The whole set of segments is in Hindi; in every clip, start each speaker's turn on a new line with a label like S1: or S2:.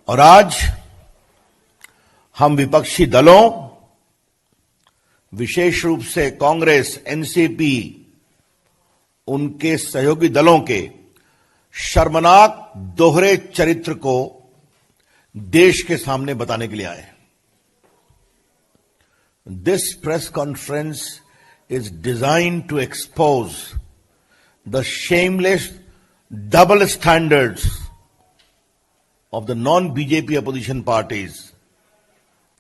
S1: और आज हम विपक्षी दलों, विशेष रूप से कांग्रेस, एनसीपी, उनके सहयोगी दलों के शर्मनाक दोहरे चरित्र को देश के सामने बताने के लिए आए हैं। This press conference is designed to expose the shameless double standards of the non-BJP opposition parties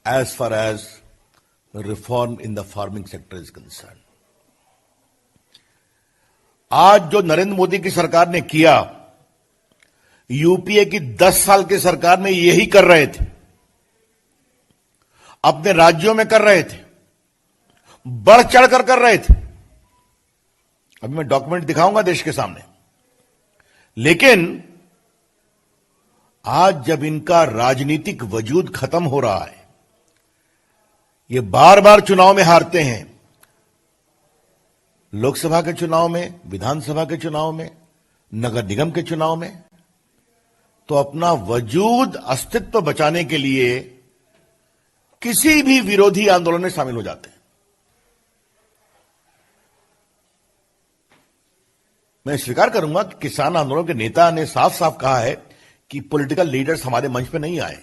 S1: as far as reform in the farming sector is concerned. आज जो नरेंद्र मोदी की सरकार ने किया, यूपीए की 10 साल की सरकार में यही कर रहे थे, अपने राज्यों में कर रहे थे, बढ़ चढ़कर कर रहे थे। अभी मैं डॉक्यूमेंट दिखाऊंगा देश के सामने। लेकिन आज जब इनका राजनीतिक वजूद खत्म हो रहा है, ये बार बार चुनाव में हारते हैं, लोकसभा के चुनाव में, विधानसभा के चुनाव में, नगर निगम के चुनाव में, तो अपना वजूद, अस्तित्व बचाने के लिए किसी भी विरोधी आंदोलन में शामिल हो जाते हैं। मैं स्वीकार करूंगा कि किसान आंदोलन के नेता ने साफ साफ कहा है कि पॉलिटिकल लीडर्स हमारे मंच पे नहीं आए।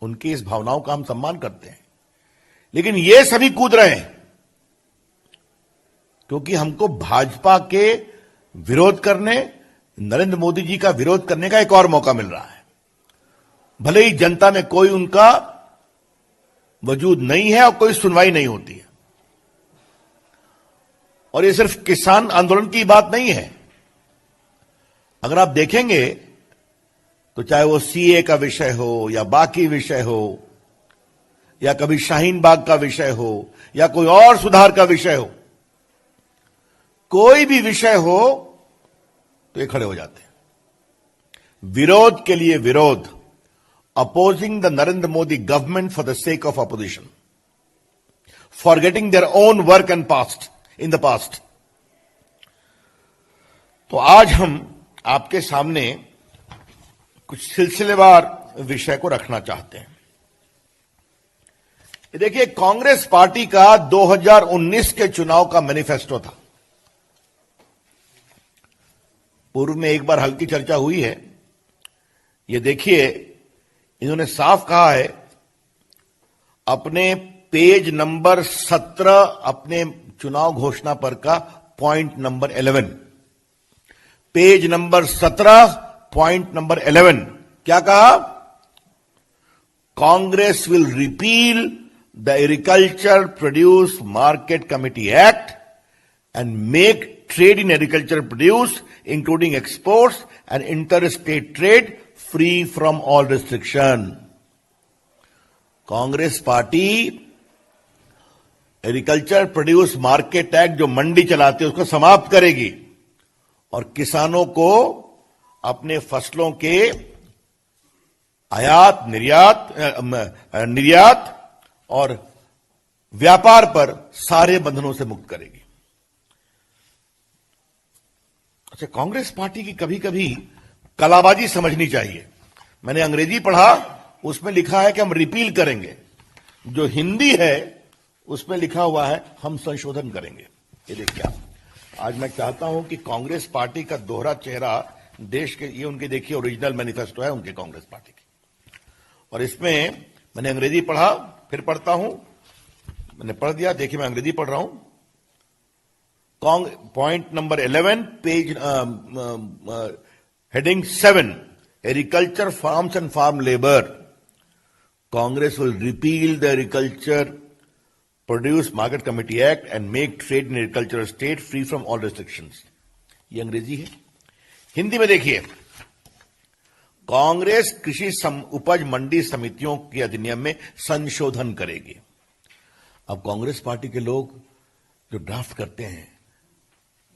S1: उनकी इस भावनाओं का हम सम्मान करते हैं, लेकिन ये सभी कूद रहे हैं क्योंकि हमको भाजपा के विरोध करने, नरेंद्र मोदी जी का विरोध करने का एक और मौका मिल रहा है। भले ही जनता में कोई उनका वजूद नहीं है और कोई सुनवाई नहीं होती है। और ये सिर्फ किसान आंदोलन की बात नहीं है। अगर आप देखेंगे तो चाहे वो सीए का विषय हो या बाकी विषय हो या कभी शाहीन बाग का विषय हो या कोई और सुधार का विषय हो, कोई भी विषय हो तो ये खड़े हो जाते हैं। विरोध के लिए विरोध, opposing the Narendra Modi government for the sake of opposition, forgetting their own work and past in the past. तो आज हम आपके सामने कुछ सिलसिलेवार विषय को रखना चाहते हैं। ये देखिए, कांग्रेस पार्टी का 2019 के चुनाव का मैनिफेस्टो था। पूर्व में एक बार हल्की चर्चा हुई है। ये देखिए, इन्होंने साफ कहा है अपने पेज नंबर 17, अपने चुनाव घोषणा पर का point number 11, page number 17, point number 11, क्या कहा? Congress will repeal the agriculture produce market committee act and make trade in agriculture produce including exports and inter state trade free from all restriction. Congress party agriculture produce market act जो मंडी चलाते हैं उसको समाप्त करेगी और किसानों को अपने फसलों के आयात, निर्यात और व्यापार पर सारे बंधनों से मुक्त करेगी। अच्छा, कांग्रेस पार्टी की कभी कभी कलाबाजी समझनी चाहिए। मैंने अंग्रेजी पढ़ा, उसमें लिखा है कि हम रिपील करेंगे। जो हिंदी है उसमें लिखा हुआ है हम संशोधन करेंगे। ये देखिए, आज मैं चाहता हूं कि कांग्रेस पार्टी का दोहरा चेहरा देश के, ये उनके देखिए ओरिजिनल मैनिफेस्टो है उनके कांग्रेस पार्टी की, और इसमें मैंने अंग्रेजी पढ़ा, फिर पढ़ता हूं। मैंने पढ़ दिया, देखिए मैं अंग्रेजी पढ़ रहा हूं। Point number 11, page heading 7, agriculture farms and farm labour. Congress will repeal the agriculture produce market committee act and make trade in agriculture state free from all restrictions. ये अंग्रेजी है। हिंदी में देखिए, कांग्रेस कृषि उपज मंडी समितियों के अधिनियम में संशोधन करेगी। अब कांग्रेस पार्टी के लोग जो ड्राफ्ट करते हैं,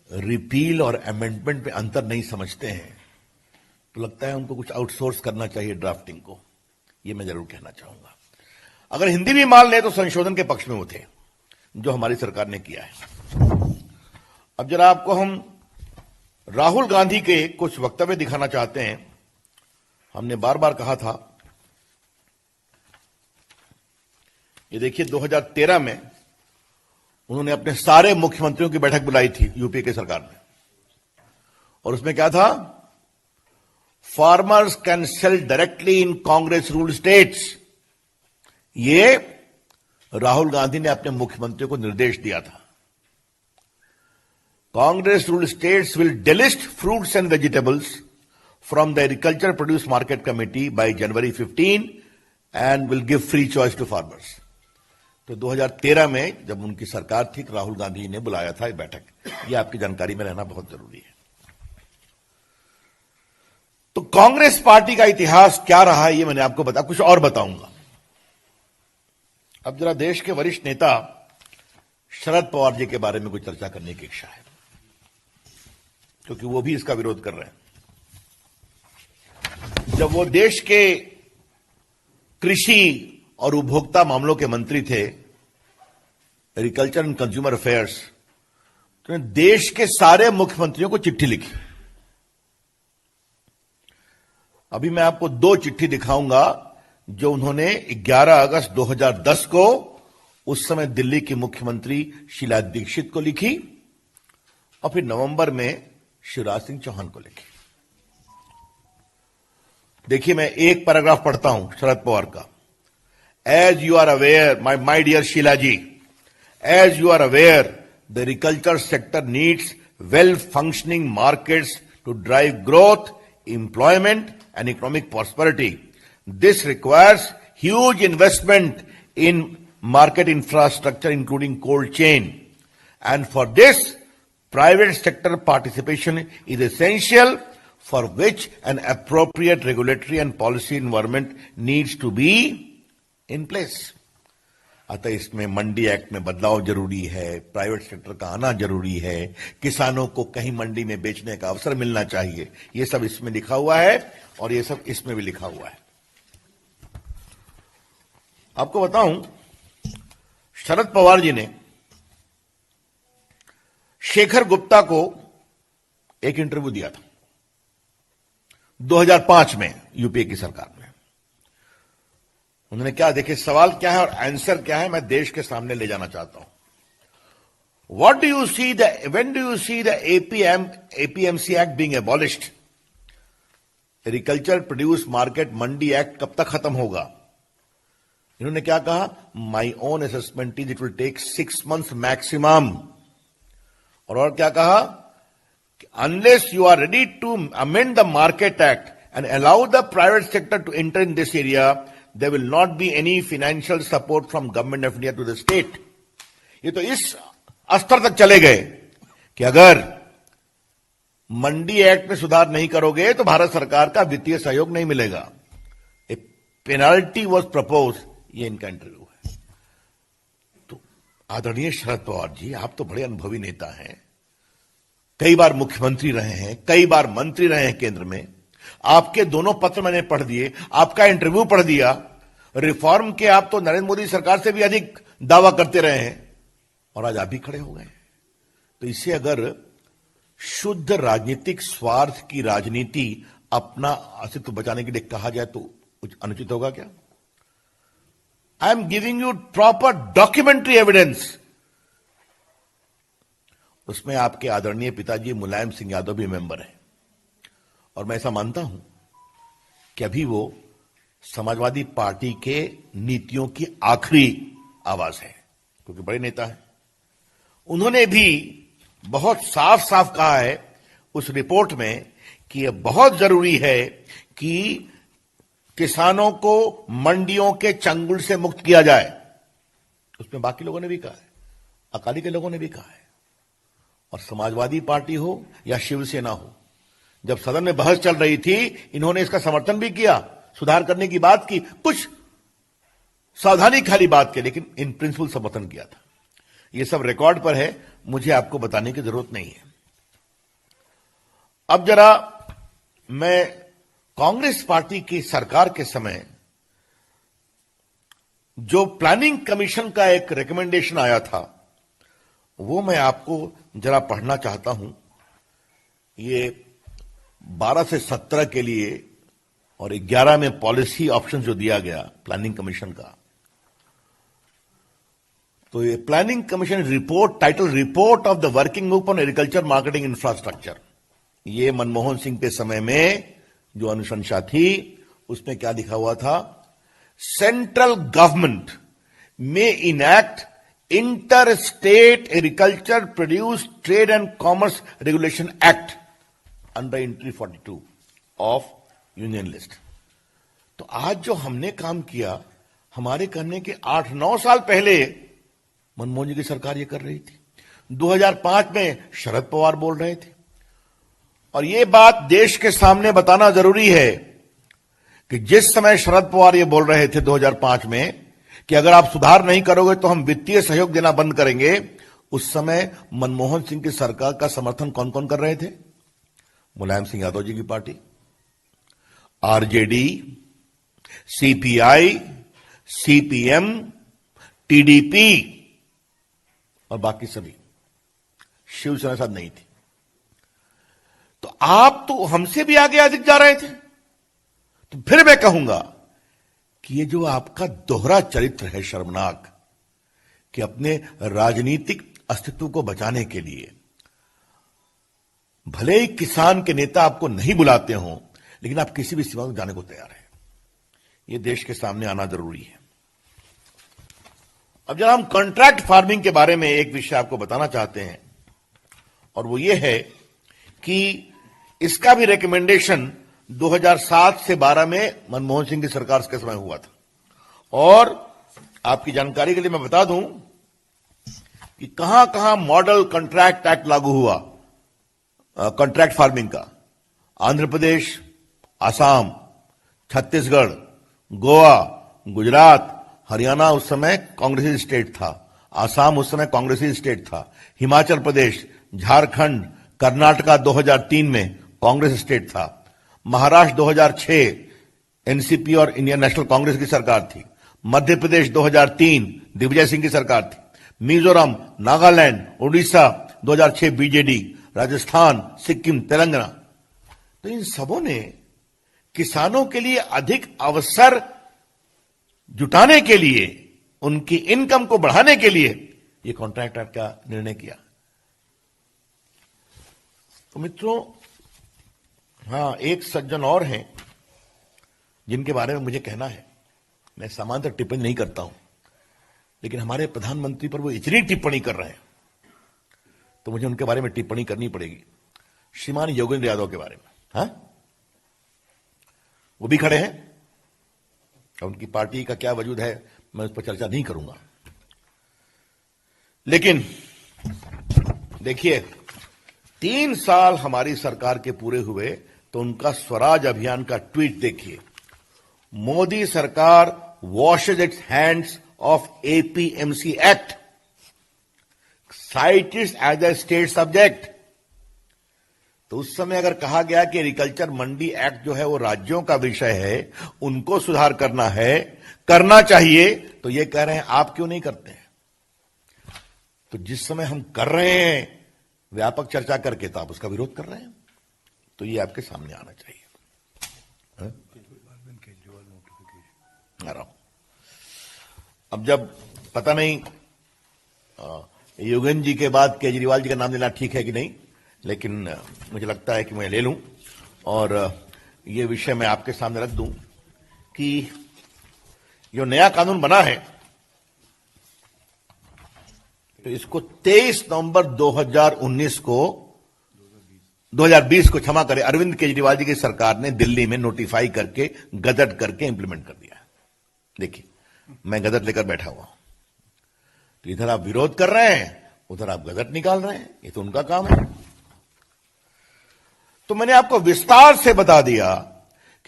S1: रिपील और अमेंडमेंट में अंतर नहीं समझते हैं, तो लगता है उनको कुछ आउटसोर्स करना चाहिए ड्राफ्टिंग को। ये मैं जरूर कहना चाहूंगा। अगर हिंदी भी मान ले तो संशोधन के पक्ष में वो थे जो हमारी सरकार ने किया है। अब जरा आपको हम राहुल गांधी के कुछ वक्तव्य दिखाना चाहते हैं। हमने बार बार कहा था, ये देखिए 2013 में उन्होंने अपने सारे मुख्यमंत्रियों की बैठक बुलाई थी यूपीए की सरकार ने, और उसमें क्या था, farmers can sell directly in Congress rule states. ये राहुल गांधी ने अपने मुख्यमंत्रियों को निर्देश दिया था। Congress rule states will delist fruits and vegetables from the agriculture produce market committee by January 15 and will give free choice to farmers. तो 2013 में जब उनकी सरकार थी, राहुल गांधी ने बुलाया था ये बैठक। ये आपकी जानकारी में रहना बहुत जरूरी है। तो कांग्रेस पार्टी का इतिहास क्या रहा है ये मैंने आपको बताया, कुछ और बताऊंगा। अब जरा देश के वरिष्ठ नेता शरद पवार जी के बारे में कुछ चर्चा करने की इच्छा है, क्योंकि वो भी इसका विरोध कर रहे हैं। जब वो देश के कृषि और उपभोक्ता मामलों के मंत्री थे, एग्रीकल्चर एंड कंज्यूमर अफेयर्स, तो देश के सारे मुख्यमंत्रियों को चिट्ठी लिखी। अभी मैं आपको 2 चिट्ठी दिखाऊंगा जो उन्होंने 11 अगस्त 2010 को उस समय दिल्ली की मुख्यमंत्री शीला दीक्षित को लिखी, और फिर नवंबर में शिवराज सिंह चौहान को लिखी। देखिए, मैं एक पैराग्राफ पढ़ता हूं शरद पवार का। As you are aware, my dear Sheila ji, as you are aware, the agriculture sector needs well-functioning markets to drive growth, employment, and economic prosperity. This requires huge investment in market infrastructure, including cold chain. And for this, private sector participation is essential, for which an appropriate regulatory and policy environment needs to be in place. अतः इसमें मंडी एक्ट में बदलाव जरूरी है, प्राइवेट सेक्टर का आना जरूरी है, किसानों को कहीं मंडी में बेचने का अवसर मिलना चाहिए। ये सब इसमें लिखा हुआ है, और ये सब इसमें भी लिखा हुआ है। आपको बताऊं, शरद पवार जी ने शेखर गुप्ता को एक इंटरव्यू दिया था 2005 में यूपीए की सरकार में। उन्होंने क्या, देखिए सवाल क्या है और आंसर क्या है, मैं देश के सामने ले जाना चाहता हूं। What do you see when do you see the APMC act being abolished? Agriculture produce market mandi act कब तक खत्म होगा? इन्होंने क्या कहा, my own assessment is it will take 6 months maximum. और क्या कहा, unless you are ready to amend the market act and allow the private sector to enter in this area, there will not be any financial support from government of India to the state. ये तो इस स्तर तक चले गए कि अगर मंडी एक्ट में सुधार नहीं करोगे तो भारत सरकार का वित्तीय सहयोग नहीं मिलेगा। ए पेनाल्टी वॉज प्रपोज, ये इनका इंटरव्यू है। तो आदरणीय शरद पवार जी, आप तो बड़े अनुभवी नेता हैं, कई बार मुख्यमंत्री रहे हैं, कई बार मंत्री रहे हैं केंद्र में। आपके दोनों पत्र मैंने पढ़ दिए, आपका इंटरव्यू पढ़ दिया। रिफॉर्म के आप तो नरेंद्र मोदी सरकार से भी अधिक दावा करते रहे हैं, और आज आप भी खड़े हो गए। तो इसे अगर शुद्ध राजनीतिक स्वार्थ की राजनीति अपना अस्तित्व बचाने के लिए कहा जाए तो कुछ अनुचित होगा क्या? I am giving you proper documentary evidence. उसमें आपके आदरणीय पिताजी मुलायम सिंह यादव भी मेंबर हैं, और मैं ऐसा मानता हूं कि अभी वो समाजवादी पार्टी के नीतियों की आखिरी आवाज है, क्योंकि बड़े नेता हैं। उन्होंने भी बहुत साफ साफ कहा है उस रिपोर्ट में कि यह बहुत जरूरी है कि किसानों को मंडियों के चंगुल से मुक्त किया जाए। उसमें बाकी लोगों ने भी कहा है, अकाली के लोगों ने भी कहा है, और समाजवादी पार्टी हो या शिवसेना हो, जब सदन में बहस चल रही थी इन्होंने इसका समर्थन भी किया, सुधार करने की बात की, कुछ सावधानी खाली बात की, लेकिन इन प्रिंसिपल समर्थन किया था। ये सब रिकॉर्ड पर है, मुझे आपको बताने की जरूरत नहीं है। अब जरा मैं कांग्रेस पार्टी की सरकार के समय जो प्लानिंग कमीशन का एक रिकमेंडेशन आया था वो मैं आपको जरा पढ़ना चाहता हूं। ये 12 से 17 के लिए और 11 में पॉलिसी ऑप्शन जो दिया गया प्लानिंग कमीशन का, तो ये planning commission report title report of the working group on agriculture marketing infrastructure, ये मनमोहन सिंह के समय में जो अनुशंसा थी उसमें क्या लिखा हुआ था, सेंट्रल गवर्नमेंट में enact inter state agriculture produce trade and commerce regulation act under entry 42 of union list. तो आज जो हमने काम किया, हमारे करने के 8-9 साल पहले मनमोहन जी की सरकार ये कर रही थी। 2005 में शरद पवार बोल रहे थे, और ये बात देश के सामने बताना जरूरी है कि जिस समय शरद पवार ये बोल रहे थे 2005 में कि अगर आप सुधार नहीं करोगे तो हम वित्तीय सहयोग देना बंद करेंगे, उस समय मनमोहन सिंह की सरकार का समर्थन कौन कौन कर रहे थे? मुलायम सिंह यादव जी की party, RJD, CPI, CPM, TDP और बाकी सभी। शिवसेना साथ नहीं थी। तो आप तो हमसे भी आगे अधिक जा रहे थे। तो फिर मैं कहूंगा कि ये जो आपका दोहरा चरित्र है शर्मनाक, कि अपने राजनीतिक अस्तित्व को बचाने के लिए भले ही किसान के नेता आपको नहीं बुलाते हो, लेकिन आप किसी भी सीमा में जाने को तैयार हैं। ये देश के सामने आना जरूरी है। अब जब हम कॉन्ट्रैक्ट फार्मिंग के बारे में एक विषय आपको बताना चाहते हैं, और वो ये है कि इसका भी रिकमेंडेशन 2007 से 12 में मनमोहन सिंह की सरकार के समय हुआ था। और आपकी जानकारी के लिए मैं बता दूं कि कहां कहां मॉडल कॉन्ट्रैक्ट एक्ट लागू हुआ कॉन्ट्रैक्ट फार्मिंग का। आंध्र प्रदेश, आसाम, छत्तीसगढ़, गोवा, गुजरात, हरियाणा उस समय कांग्रेसी स्टेट था, आसाम उस समय कांग्रेसी स्टेट था, हिमाचल प्रदेश, झारखंड, कर्नाटका 2003 में कांग्रेस स्टेट था, महाराष्ट्र 2006 एनसीपी और इंडियन नेशनल कांग्रेस की सरकार थी, मध्य प्रदेश 2003 दिग्विजय सिंह की सरकार थी, मिजोरम, नागालैंड, उड़ीसा 2006 बीजेडी, राजस्थान, सिक्किम, तेलंगाना। तो इन सबों ने किसानों के लिए अधिक अवसर जुटाने के लिए, उनकी इनकम को बढ़ाने के लिए ये कॉन्ट्रैक्ट एक्ट का निर्णय किया। तो मित्रों, हां, एक सज्जन और हैं जिनके बारे में मुझे कहना है। मैं सामान्यतः टिप्पणी नहीं करता हूं, लेकिन हमारे प्रधानमंत्री पर वो इतनी टिप्पणी कर रहे हैं तो मुझे उनके बारे में टिप्पणी करनी पड़ेगी। श्रीमान योगेंद्र यादव के बारे में, हाँ, वो भी खड़े हैं। उनकी पार्टी का क्या वजूद है मैं उस पर चर्चा नहीं करूंगा, लेकिन देखिए 3 साल हमारी सरकार के पूरे हुए तो उनका स्वराज अभियान का ट्वीट देखिए। मोदी सरकार washes its hands of APMC act, cites as a state subject. तो उस समय अगर कहा गया कि एग्रीकल्चर मंडी एक्ट जो है वो राज्यों का विषय है, उनको सुधार करना है, करना चाहिए, तो ये कह रहे हैं आप क्यों नहीं करते हैं? तो जिस समय हम कर रहे हैं व्यापक चर्चा करके, तो आप उसका विरोध कर रहे हैं। तो ये आपके सामने आना चाहिए। आ रहा हूं। अब जब पता नहीं योगेंद्र जी के बाद केजरीवाल जी का नाम लेना ठीक है कि नहीं, लेकिन मुझे लगता है कि मैं ले लूं और ये विषय मैं आपके सामने रख दूं कि जो नया कानून बना है, तो इसको 23 नवंबर 2020 को क्षमा करें, अरविंद केजरीवाल जी की सरकार ने दिल्ली में नोटिफाई करके, गजट करके इंप्लीमेंट कर दिया। देखिए, मैं गजट लेकर बैठा हुआ हूं, तो इधर आप विरोध कर रहे हैं, उधर आप गजट निकाल रहे हैं। ये तो उनका काम है। तो मैंने आपको विस्तार से बता दिया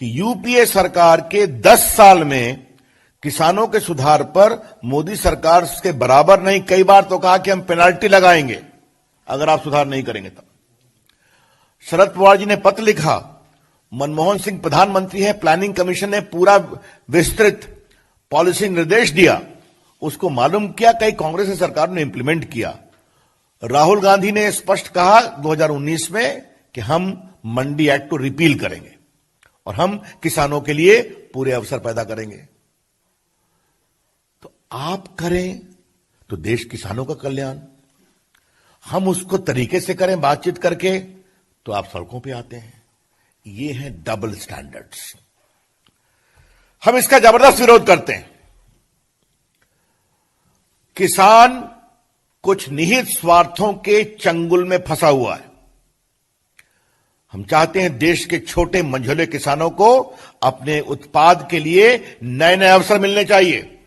S1: कि यूपीए सरकार के 10 साल में किसानों के सुधार पर मोदी सरकार के बराबर नहीं, कई बार तो कहा कि हम पेनाल्टी लगाएंगे अगर आप सुधार नहीं करेंगे। तब शरद पवार जी ने पत्र लिखा, मनमोहन सिंह प्रधानमंत्री है, प्लानिंग कमीशन ने पूरा विस्तृत पॉलिसी निर्देश दिया, उसको मालूम किया, कई कांग्रेस की सरकार ने इंप्लीमेंट किया। राहुल गांधी ने स्पष्ट कहा 2019 में कि हम मंडी एक्ट को रिपील करेंगे, और हम किसानों के लिए पूरे अवसर पैदा करेंगे। तो आप करें तो देश किसानों का कल्याण, हम उसको तरीके से करें बातचीत करके तो आप सड़कों पे आते हैं। ये है डबल स्टैंडर्ड्स, हम इसका जबरदस्त विरोध करते हैं। किसान कुछ निहित स्वार्थों के चंगुल में फंसा हुआ है। हम चाहते हैं देश के छोटे मंझोले किसानों को अपने उत्पाद के लिए नए नए अवसर मिलने चाहिए।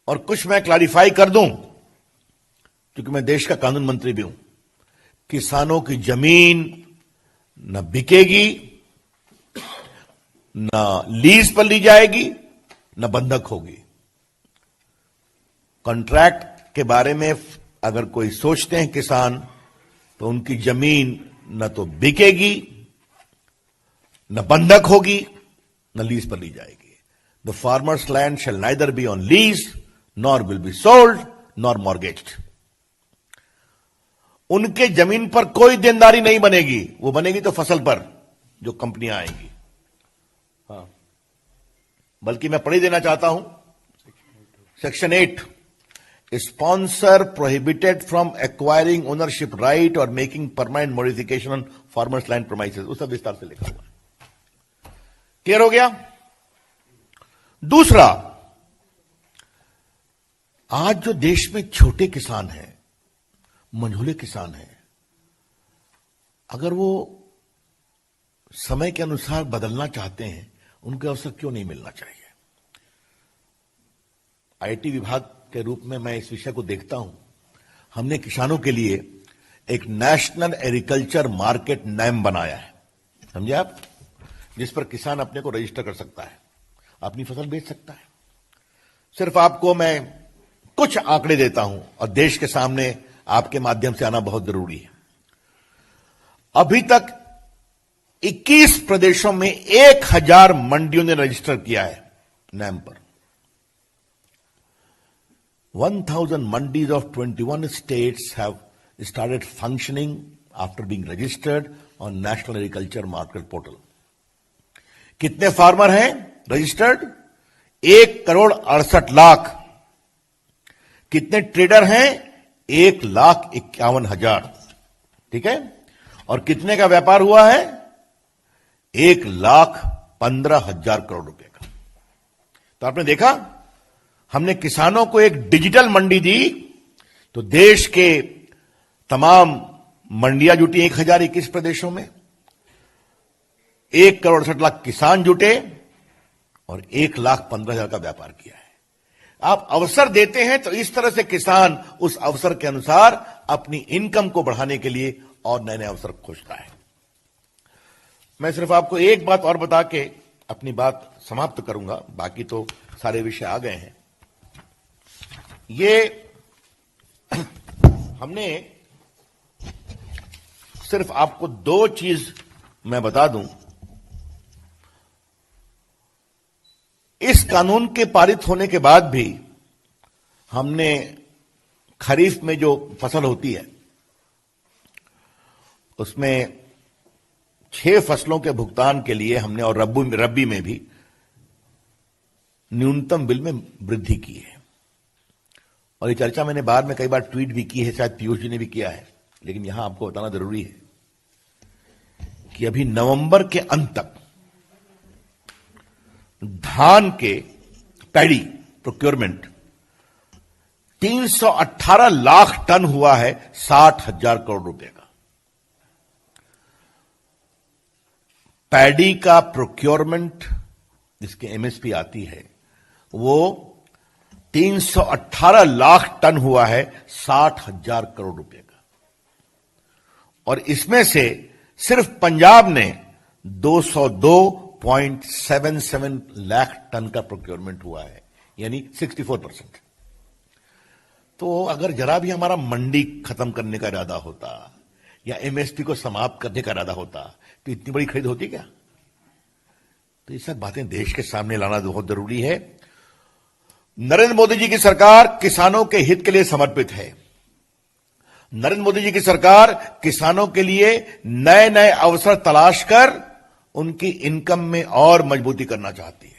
S1: और कुछ मैं क्लैरिफाई कर दूं, क्योंकि मैं देश का कानून मंत्री भी हूं, किसानों की जमीन न बिकेगी, न लीज पर ली जाएगी, न बंधक होगी। कॉन्ट्रैक्ट के बारे में अगर कोई सोचते हैं किसान, तो उनकी जमीन न तो बिकेगी, न बंधक होगी, न लीज पर ली जाएगी। The farmers land shall neither be on lease nor will be sold nor mortgaged. उनके जमीन पर कोई देनदारी नहीं बनेगी, वो बनेगी तो फसल पर जो कंपनियां आएंगी। हाँ, बल्कि मैं पढ़ ही देना चाहता हूं section 8, sponsor prohibited from acquiring ownership right or making permanent modification on farmers land promises, उस सब विस्तार से लिखा हुआ है। क्लियर हो गया। दूसरा, आज जो देश में छोटे किसान हैं, मंझोले किसान हैं, अगर वो समय के अनुसार बदलना चाहते हैं, उनके अवसर क्यों नहीं मिलना चाहिए? आईटी विभाग के रूप में मैं इस विषय को देखता हूं। हमने किसानों के लिए एक नेशनल एग्रीकल्चर मार्केट नेम बनाया है, समझे आप, जिस पर किसान अपने को रजिस्टर कर सकता है, अपनी फसल बेच सकता है। सिर्फ आपको मैं कुछ आंकड़े देता हूं और देश के सामने आपके माध्यम से आना बहुत जरूरी है। अभी तक 21 प्रदेशों में 1000 मंडियों ने रजिस्टर किया है नेम पर। 1000 mandis of 21 states have started functioning after being registered on National Agriculture Market Portal. कितने फार्मर हैं रजिस्टर्ड? 1,68,00,000। कितने ट्रेडर हैं? 1,51,000। ठीक है। और कितने का व्यापार हुआ है? 1,15,000 करोड़ रुपए का। तो आपने देखा, हमने किसानों को एक डिजिटल मंडी दी तो देश के तमाम मंडियां जुटी 1021 प्रदेशों में, 1,68,00,000 किसान जुटे और 1,15,000 का व्यापार किया है। आप अवसर देते हैं तो इस तरह से किसान उस अवसर के अनुसार अपनी इनकम को बढ़ाने के लिए और नए नए अवसर खोजता है। मैं सिर्फ आपको एक बात और बता के अपनी बात समाप्त करूंगा, बाकी तो सारे विषय आ गए हैं। ये हमने सिर्फ आपको 2 चीज मैं बता दूं। इस कानून के पारित होने के बाद भी हमने खरीफ में जो फसल होती है उसमें 6 फसलों के भुगतान के लिए हमने, और रबी में भी न्यूनतम बिल में वृद्धि की है। और ये चर्चा मैंने बाद में कई बार ट्वीट भी की है, शायद पीयूष जी ने भी किया है, लेकिन यहां आपको बताना जरूरी है कि अभी नवंबर के अंत तक धान के पैडी प्रोक्योरमेंट 318 लाख टन हुआ है, 60,000 करोड़ रुपए का। पैडी का प्रोक्योरमेंट जिसके एमएसपी आती है वो 318 लाख टन हुआ है, 60,000 करोड़ रुपए का। और इसमें से सिर्फ पंजाब ने 202.77 लाख टन का प्रोक्योरमेंट हुआ है, यानी 64%। तो अगर जरा भी हमारा मंडी खत्म करने का इरादा होता या एमएसपी को समाप्त करने का इरादा होता तो इतनी बड़ी खरीद होती क्या? तो ये सब बातें देश के सामने लाना बहुत जरूरी है। नरेंद्र मोदी जी की सरकार किसानों के हित के लिए समर्पित है। नरेंद्र मोदी जी की सरकार किसानों के लिए नए नए अवसर तलाश कर उनकी इनकम में और मजबूती करना चाहती है।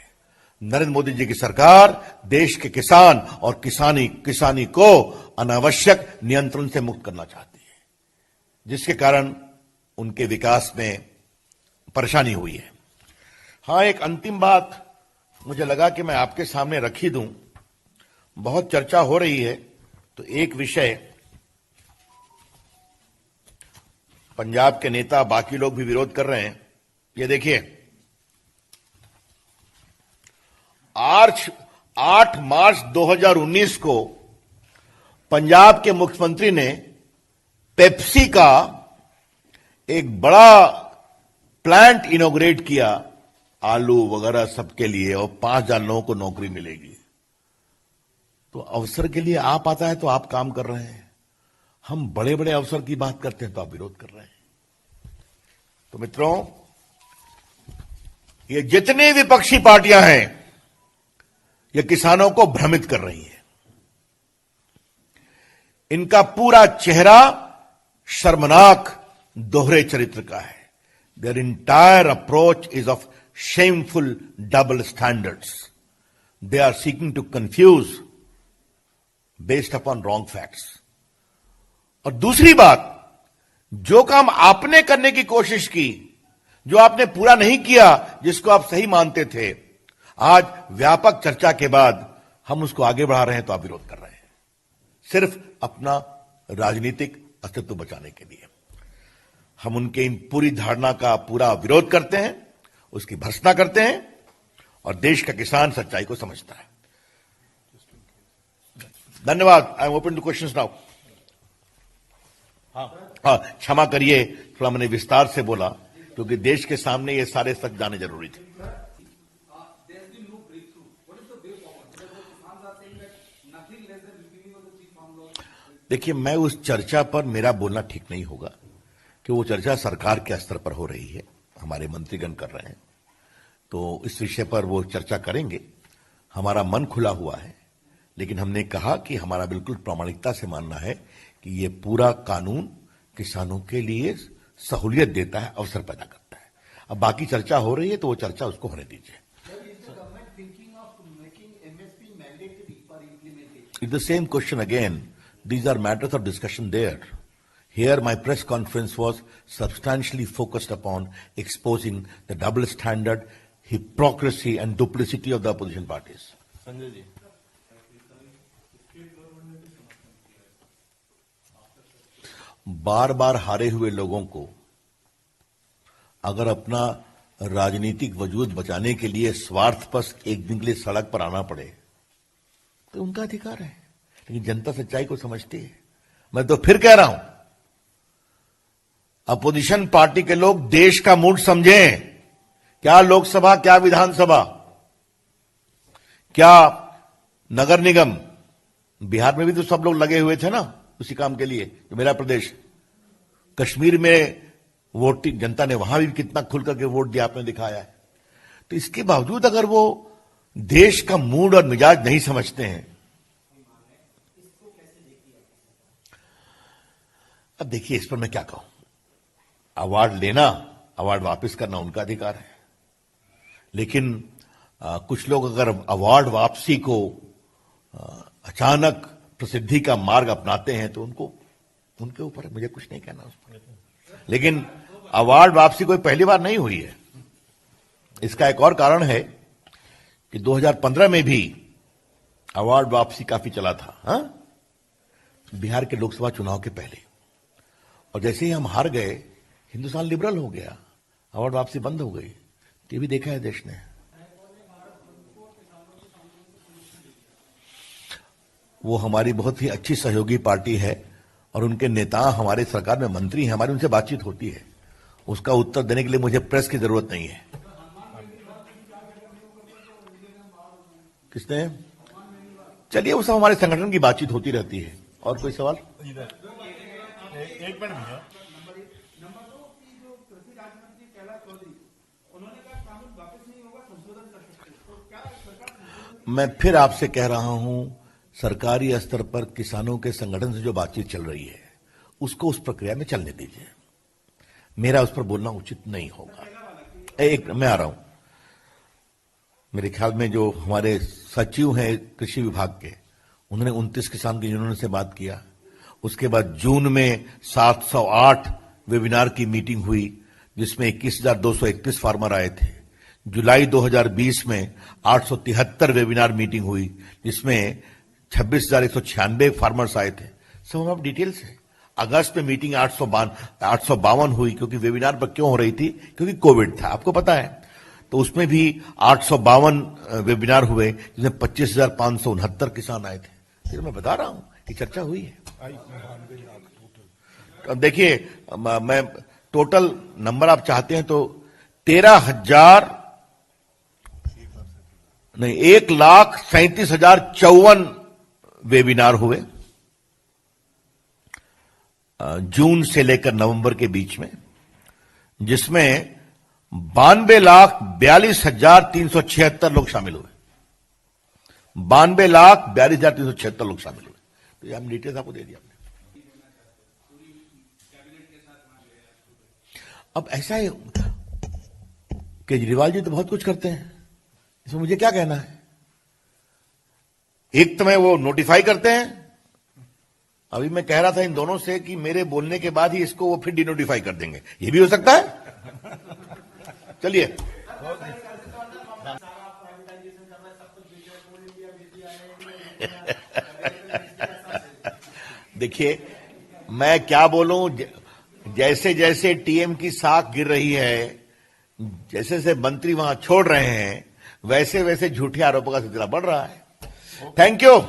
S1: नरेंद्र मोदी जी की सरकार देश के किसान और किसानी को अनावश्यक नियंत्रण से मुक्त करना चाहती है, जिसके कारण उनके विकास में परेशानी हुई है। हां, एक अंतिम बात मुझे लगा कि मैं आपके सामने रख ही दूं। बहुत चर्चा हो रही है, तो एक विषय पंजाब के नेता, बाकी लोग भी विरोध कर रहे हैं। ये देखिए, 8 मार्च 2019 को पंजाब के मुख्यमंत्री ने पेप्सी का एक बड़ा प्लांट इनॉग्रेट किया, आलू वगैरह सबके लिए, और 5,000 लोगों को नौकरी मिलेगी। तो अवसर के लिए आप आता है तो आप काम कर रहे हैं, हम बड़े बड़े अवसर की बात करते हैं तो आप विरोध कर रहे हैं। तो मित्रों, ये जितनी विपक्षी पार्टियां हैं, ये किसानों को भ्रमित कर रही हैं। इनका पूरा चेहरा शर्मनाक दोहरे चरित्र का है। Their entire approach is of shameful double standards. They are seeking to confuse based upon wrong facts. और दूसरी बात, जो काम आपने करने की कोशिश की, जो आपने पूरा नहीं किया, जिसको आप सही मानते थे, आज व्यापक चर्चा के बाद हम उसको आगे बढ़ा रहे हैं तो आप विरोध कर रहे हैं, सिर्फ अपना राजनीतिक अस्तित्व बचाने के लिए। हम उनके इन पूरी धारणा का पूरा विरोध करते हैं, उसकी भर्त्सना करते हैं, और देश का किसान सच्चाई को समझता है। धन्यवाद। I am open two questions now. हाँ, क्षमा करिए, थोड़ा मैंने विस्तार से बोला, क्योंकि देश के सामने ये सारे सच जाने जरूरी थे। देखिए, मैं उस चर्चा पर मेरा बोलना ठीक नहीं होगा, कि वो चर्चा सरकार के स्तर पर हो रही है, हमारे मंत्रीगण कर रहे हैं, तो इस विषय पर वो चर्चा करेंगे। हमारा मन खुला हुआ है, लेकिन हमने कहा कि हमारा बिल्कुल प्रामाणिकता से मानना है कि ये पूरा कानून किसानों के लिए सहूलियत देता है, अवसर पैदा करता है। अब बाकी चर्चा हो रही है, तो वो चर्चा उसको होने दीजिए। It's the same question again. These are matters of discussion there. Here my press conference was substantially focused upon exposing the double standard, hypocrisy and duplicity of the opposition parties. Sanjay ji. बार बार हारे हुए लोगों को अगर अपना राजनीतिक वजूद बचाने के लिए स्वार्थपरस एक दिन के लिए सड़क पर आना पड़े तो उनका अधिकार है, लेकिन जनता सच्चाई को समझती है। मैं तो फिर कह रहा हूं, अपोजिशन पार्टी के लोग देश का मूड समझें। क्या लोकसभा, क्या विधानसभा, क्या नगर निगम, बिहार में भी तो सब लोग लगे हुए थे ना उसी काम के लिए, जो मेरा प्रदेश। कश्मीर में वोटिंग, जनता ने वहां भी कितना खुल करके वोट दिया, आपने दिखाया है। तो इसके बावजूद अगर वो देश का मूड और मिजाज नहीं समझते हैं, अब देखिए, इस पर मैं क्या कहूं। अवार्ड लेना, अवार्ड वापस करना उनका अधिकार है, लेकिन कुछ लोग अगर अवार्ड वापसी को अचानक प्रसिद्धि का मार्ग अपनाते हैं तो उनके ऊपर है, मुझे कुछ नहीं कहना उस पर। लेकिन अवार्ड वापसी कोई पहली बार नहीं हुई है। इसका एक और कारण है कि 2015 में भी अवार्ड वापसी काफी चला था, बिहार के लोकसभा चुनाव के पहले, और जैसे ही हम हार गए, हिंदुस्तान लिबरल हो गया, अवार्ड वापसी बंद हो गई। ये भी देखा है देश ने। वो हमारी बहुत ही अच्छी सहयोगी पार्टी है और उनके नेता हमारे सरकार में मंत्री हैं, हमारी उनसे बातचीत होती है। उसका उत्तर देने के लिए मुझे प्रेस की जरूरत नहीं है। किसने? चलिए, उस हमारे संगठन की बातचीत होती रहती है। और कोई सवाल? एक मिनट भैया। मैं फिर आपसे कह रहा हूं, सरकारी स्तर पर किसानों के संगठन से जो बातचीत चल रही है उसको उस प्रक्रिया में चलने दीजिए। मेरा उस पर बोलना उचित नहीं होगा। एक मैं आ रहा हूं, मेरे ख्याल में जो हमारे सचिव हैं कृषि विभाग के, उन्होंने 29 किसान यूनियनों से बात किया। उसके बाद जून में 708 वेबिनार की मीटिंग हुई, जिसमें 21,231 फार्मर आए थे। जुलाई 2020 में 873 वेबिनार मीटिंग हुई, जिसमें 26,196 फार्मर्स आए थे। सब हम डिटेल्स है। अगस्त में मीटिंग 852 हुई, क्योंकि वेबिनार पर क्यों हो रही थी? क्योंकि कोविड था, आपको पता है। तो उसमें भी 852 वेबिनार हुए, जिसमें 25,569 किसान आए थे। फिर मैं बता रहा हूं कि चर्चा हुई है। अब देखिए, मैं टोटल नंबर आप चाहते हैं तो 1,37,054 वेबिनार हुए जून से लेकर नवंबर के बीच में, जिसमें 92,42,376 लोग शामिल हुए। 92,42,376 लोग शामिल हुए। तो ये हम डिटेल्स आपको दे दिया हमने। अब ऐसा है, केजरीवाल जी तो बहुत कुछ करते हैं, इसमें मुझे क्या कहना है? एक तो मैं वो नोटिफाई करते हैं। अभी मैं कह रहा था इन दोनों से कि मेरे बोलने के बाद ही इसको वो फिर डिनोटिफाई कर देंगे, ये भी हो सकता है। चलिए, देखिए मैं क्या बोलूं, जैसे जैसे टीएम की साख गिर रही है, जैसे जैसे मंत्री वहां छोड़ रहे हैं, वैसे वैसे झूठे आरोपों का सिलसिला बढ़ रहा है। Thank you.